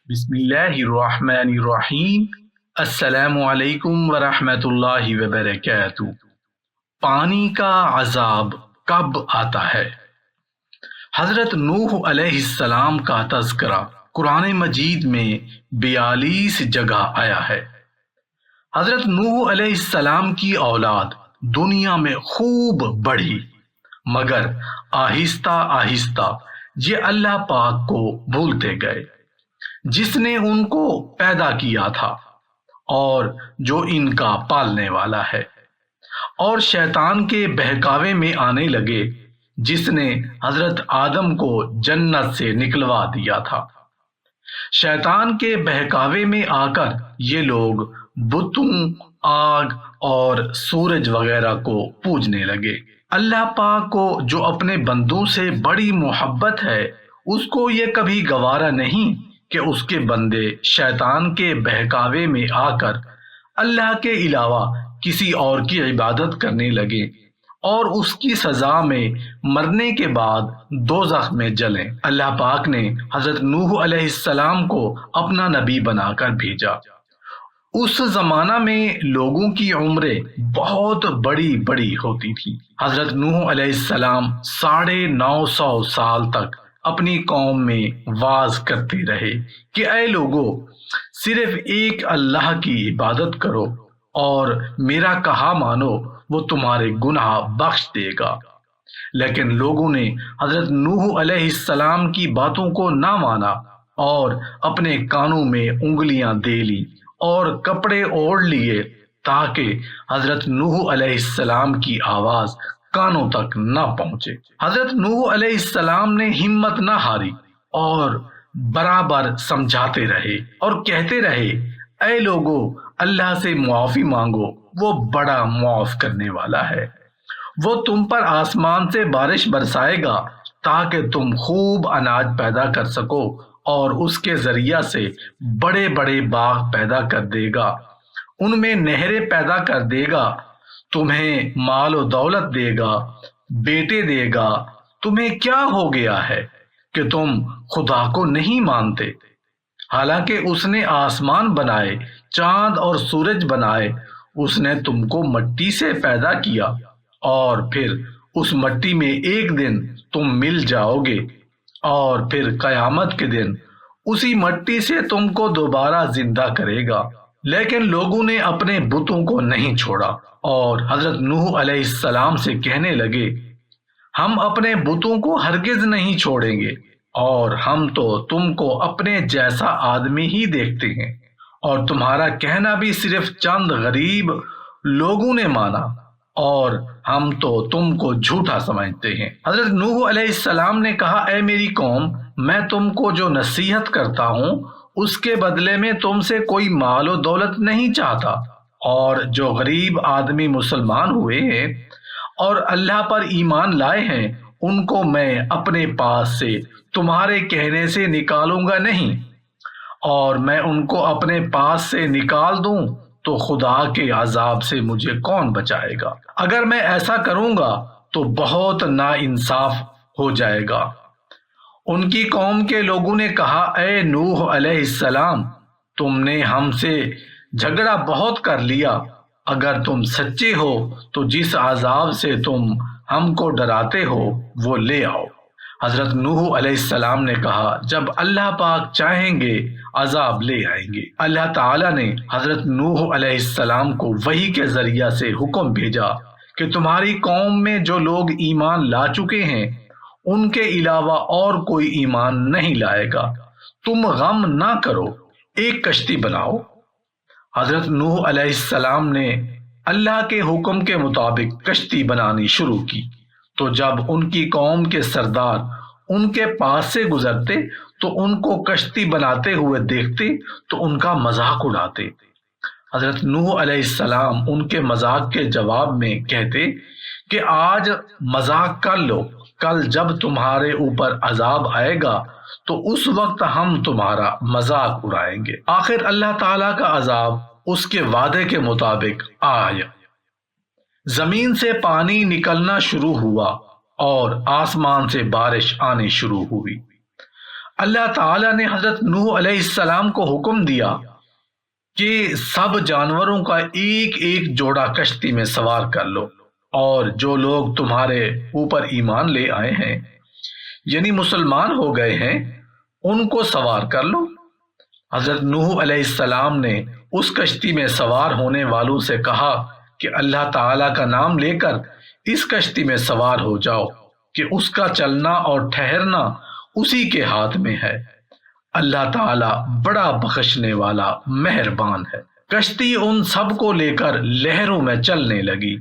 بسم اللہ الرحمن الرحیم۔ السلام علیکم ورحمۃ اللہ وبرکاتہ۔ پانی کا عذاب کب آتا ہے؟ حضرت نوح علیہ السلام کا تذکرہ قرآن مجید میں 42 جگہ آیا ہے۔ حضرت نوح علیہ السلام کی اولاد دنیا میں خوب بڑھی، مگر آہستہ آہستہ یہ اللہ پاک کو بھولتے گئے جس نے ان کو پیدا کیا تھا اور جو ان کا پالنے والا ہے، اور شیطان کے بہکاوے میں آنے لگے جس نے حضرت آدم کو جنت سے نکلوا دیا تھا۔ شیطان کے بہکاوے میں آ کر یہ لوگ بتوں، آگ اور سورج وغیرہ کو پوجنے لگے۔ اللہ پاک کو جو اپنے بندوں سے بڑی محبت ہے، اس کو یہ کبھی گوارا نہیں کہ اس کے بندے شیطان کے بہکاوے میں آ کر اللہ کے علاوہ کسی اور کی عبادت کرنے لگے اور اس کی سزا میں مرنے کے بعد دوزخ میں جلیں۔ اللہ پاک نے حضرت نوح علیہ السلام کو اپنا نبی بنا کر بھیجا۔ اس زمانہ میں لوگوں کی عمریں بہت بڑی بڑی ہوتی تھی۔ حضرت نوح علیہ السلام 950 سال تک اپنی قوم میں واعظ کرتے رہے کہ اے لوگو، صرف ایک اللہ کی عبادت کرو اور میرا کہا مانو، وہ تمہارے گناہ بخش دے گا۔ لیکن لوگوں نے حضرت نوح علیہ السلام کی باتوں کو نہ مانا اور اپنے کانوں میں انگلیاں دے لی اور کپڑے اوڑھ لیے تاکہ حضرت نوح علیہ السلام کی آواز کانوں تک نہ پہنچے۔ حضرت نوح علیہ السلام نے ہمت نہ ہاری اور برابر سمجھاتے رہے اور کہتے رہے، اے لوگو، اللہ سے معافی مانگو، وہ بڑا معاف کرنے والا ہے۔ وہ تم پر آسمان سے بارش برسائے گا تاکہ تم خوب اناج پیدا کر سکو اور اس کے ذریعہ سے بڑے بڑے باغ پیدا کر دے گا، ان میں نہریں پیدا کر دے گا، تمہیں مال و دولت دے گا، بیٹے دے گا۔ تمہیں کیا ہو گیا ہے کہ تم خدا کو نہیں مانتے؟ حالانکہ اس نے آسمان بنائے، چاند اور سورج بنائے، اس نے تم کو مٹی سے پیدا کیا اور پھر اس مٹی میں ایک دن تم مل جاؤ گے اور پھر قیامت کے دن اسی مٹی سے تم کو دوبارہ زندہ کرے گا۔ لیکن لوگوں نے اپنے بتوں کو نہیں چھوڑا اور حضرت نوح علیہ السلام سے کہنے لگے، ہم اپنے بتوں کو ہرگز نہیں چھوڑیں گے اور ہم تو تم کو اپنے جیسا آدمی ہی دیکھتے ہیں، اور تمہارا کہنا بھی صرف چند غریب لوگوں نے مانا اور ہم تو تم کو جھوٹا سمجھتے ہیں۔ حضرت نوح علیہ السلام نے کہا، اے میری قوم، میں تم کو جو نصیحت کرتا ہوں اس کے بدلے میں تم سے کوئی مال و دولت نہیں چاہتا، اور جو غریب آدمی مسلمان ہوئے ہیں اور اللہ پر ایمان لائے ہیں ان کو میں اپنے پاس سے تمہارے کہنے سے نکالوں گا نہیں، اور میں ان کو اپنے پاس سے نکال دوں تو خدا کے عذاب سے مجھے کون بچائے گا؟ اگر میں ایسا کروں گا تو بہت ناانصاف ہو جائے گا۔ ان کی قوم کے لوگوں نے کہا، اے نوح علیہ السلام، تم نے ہم سے جھگڑا بہت کر لیا، اگر تم سچے ہو تو جس عذاب سے تم ہم کو ڈراتے ہو وہ لے آؤ۔ حضرت نوح علیہ السلام نے کہا، جب اللہ پاک چاہیں گے عذاب لے آئیں گے۔ اللہ تعالیٰ نے حضرت نوح علیہ السلام کو وحی کے ذریعہ سے حکم بھیجا کہ تمہاری قوم میں جو لوگ ایمان لا چکے ہیں ان کے علاوہ اور کوئی ایمان نہیں لائے گا، تم غم نہ کرو، ایک کشتی بناؤ۔ حضرت نوح علیہ السلام نے اللہ کے حکم کے مطابق کشتی بنانی شروع کی، تو جب ان کی قوم کے سردار ان کے پاس سے گزرتے تو ان کو کشتی بناتے ہوئے دیکھتے تو ان کا مذاق اڑاتے۔ حضرت نوح علیہ السلام ان کے مذاق کے جواب میں کہتے کہ آج مذاق کر لو، کل جب تمہارے اوپر عذاب آئے گا تو اس وقت ہم تمہارا مذاق اڑائیں گے۔ آخر اللہ تعالیٰ کا عذاب اس کے وعدے کے مطابق آیا۔ زمین سے پانی نکلنا شروع ہوا اور آسمان سے بارش آنی شروع ہوئی۔ اللہ تعالیٰ نے حضرت نوح علیہ السلام کو حکم دیا کہ سب جانوروں کا ایک ایک جوڑا کشتی میں سوار کر لو، اور جو لوگ تمہارے اوپر ایمان لے آئے ہیں یعنی مسلمان ہو گئے ہیں ان کو سوار کر لو۔ حضرت نوح علیہ السلام نے اس کشتی میں سوار ہونے والوں سے کہا کہ اللہ تعالیٰ کا نام لے کر اس کشتی میں سوار ہو جاؤ کہ اس کا چلنا اور ٹھہرنا اسی کے ہاتھ میں ہے۔ اللہ تعالیٰ بڑا بخشنے والا مہربان ہے۔ کشتی ان سب کو لے کر لہروں میں چلنے لگی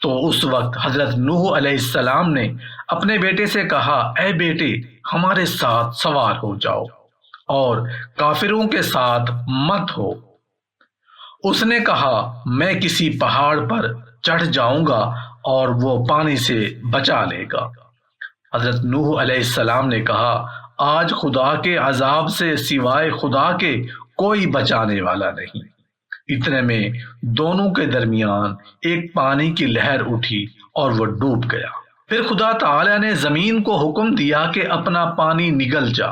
تو اس وقت حضرت نوح علیہ السلام نے اپنے بیٹے سے کہا، اے بیٹے، ہمارے ساتھ سوار ہو جاؤ اور کافروں کے ساتھ مت ہو۔ اس نے کہا، میں کسی پہاڑ پر چڑھ جاؤں گا اور وہ پانی سے بچا لے گا۔ حضرت نوح علیہ السلام نے کہا، آج خدا کے عذاب سے سوائے خدا کے کوئی بچانے والا نہیں۔ اتنے میں دونوں کے درمیان ایک پانی کی لہر اٹھی اور وہ ڈوب گیا۔ پھر خدا تعالی نے زمین کو حکم دیا کہ اپنا پانی نگل جا،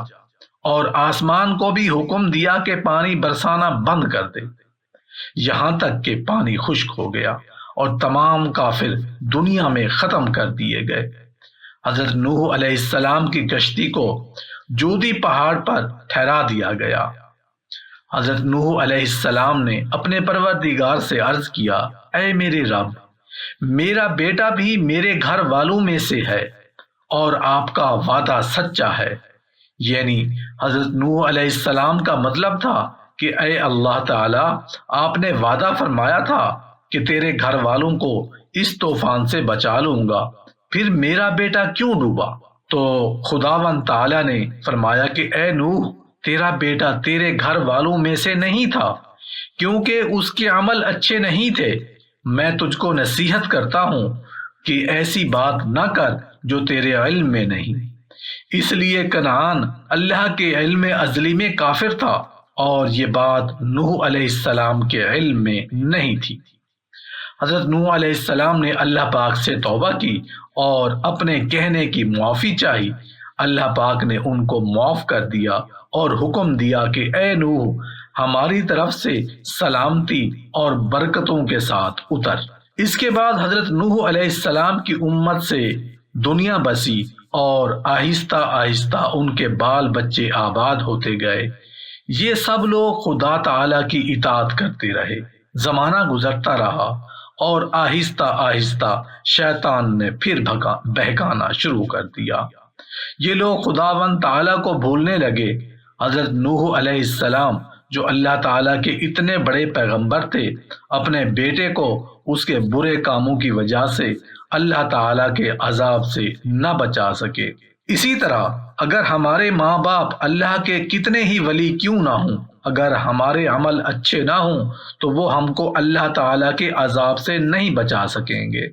اور آسمان کو بھی حکم دیا کہ پانی برسانا بند کر دے، یہاں تک کہ پانی خشک ہو گیا اور تمام کافر دنیا میں ختم کر دیے گئے۔ حضرت نوح علیہ السلام کی کشتی کو جودی پہاڑ پر ٹھہرا دیا گیا۔ حضرت نوح علیہ السلام نے اپنے پروردگار سے عرض کیا، اے میرے رب، میرا بیٹا بھی میرے گھر والوں میں سے ہے اور آپ کا وعدہ سچا ہے۔ یعنی حضرت نوح علیہ السلام کا مطلب تھا کہ اے اللہ تعالی، آپ نے وعدہ فرمایا تھا کہ تیرے گھر والوں کو اس طوفان سے بچا لوں گا، پھر میرا بیٹا کیوں ڈوبا؟ تو خداوند تعالی نے فرمایا کہ اے نوح، تیرا بیٹا تیرے گھر والوں میں سے نہیں تھا، کیونکہ اس کے عمل اچھے نہیں تھے۔ میں تجھ کو نصیحت کرتا ہوں کہ ایسی بات نہ کر جو تیرے علم میں نہیں۔ اس لیے کنعان اللہ کے علم ازلی میں کافر تھا، اور یہ بات نوح علیہ السلام کے علم میں نہیں تھی۔ حضرت نوح علیہ السلام نے اللہ پاک سے توبہ کی اور اپنے کہنے کی معافی چاہی۔ اللہ پاک نے ان کو معاف کر دیا اور حکم دیا کہ اے نوح، ہماری طرف سے سلامتی اور برکتوں کے ساتھ اتر۔ اس کے بعد حضرت نوح علیہ السلام کی امت سے دنیا بسی اور آہستہ آہستہ ان کے بال بچے آباد ہوتے گئے۔ یہ سب لوگ خدا تعالی کی اطاعت کرتے رہے۔ زمانہ گزرتا رہا اور آہستہ آہستہ شیطان نے پھر بہکانا شروع کر دیا۔ یہ لوگ خداوند تعالیٰ کو بھولنے لگے۔ حضرت نوح علیہ السلام جو اللہ تعالیٰ کے اتنے بڑے پیغمبر تھے، اپنے بیٹے کو اس کے برے کاموں کی وجہ سے اللہ تعالیٰ کے عذاب سے نہ بچا سکے۔ اسی طرح اگر ہمارے ماں باپ اللہ کے کتنے ہی ولی کیوں نہ ہوں، اگر ہمارے عمل اچھے نہ ہوں تو وہ ہم کو اللہ تعالیٰ کے عذاب سے نہیں بچا سکیں گے۔